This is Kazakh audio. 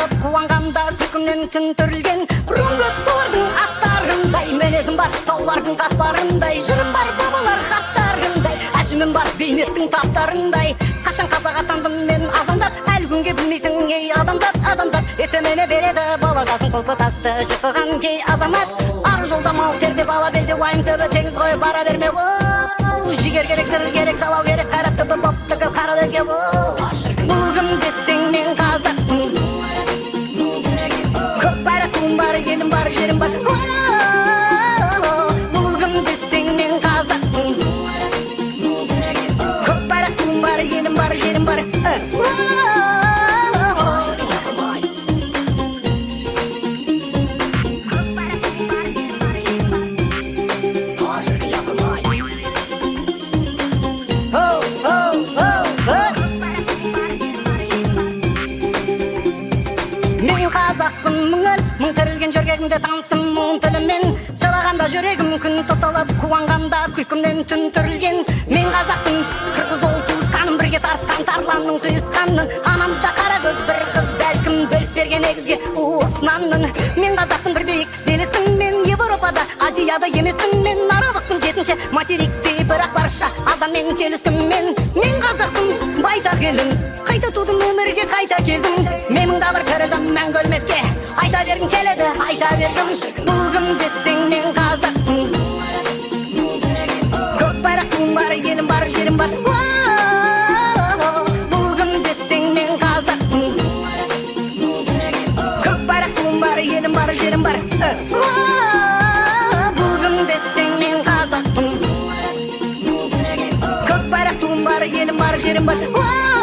тұталып қуанғанда күлкімнен түнтірілген бұрынғы солардың аттарындай мінезім бар таулардың қатпарындай жырым бар бабалар хаттарындай әжімім бар бейнеттің таптарындай қашан қазақ атандым мен азандап әлі күнге білмейсің ей адамзат есемене береді бала жасын құлпытасты жұтыған кей азамат ар жолда мал терде бала белде уайым түбі теңіз ғой бара берме жігер керек жыр керек жалау керек қайрат түбі боп тігіл қара елге бұл кім десең мен қазақпын көп байрағым бар елім бар жерім бар бұл кім десең мен қазақпын көп байрағым бар елім бар жерім бар қазақпын мың тірілген жөргегімде таныстым мұң тілімен жылағанда жүрегім күн тұтылып қуанғанда күлкімнен түн түрілген мен қазақпын қырғыз ол туысқаным бірге тартқан тарланның құйысқанын анамызда қара көз бір қыз бәлкім бөліп берген егізге уысынанын мен қазақпын бір биік белеспін мен Европада Азияда емеспін мен аралықпын жетінші материкте бірақ барша адаммен келістім мен қазақпын байтақ елім қайта тудым өмірге қайта келдім меніңда бір тірідім мәңгі өлмеске айта бергім келеді айта бергім бұл кім десең мен қазақпын көк байрағым бар елім бар жерім бар бұл кім десең мен қазақпын көк байрағым бар елім бар жерім бар бұл кім десең мен қазақпын көк байрағым бар елім бар жерім бар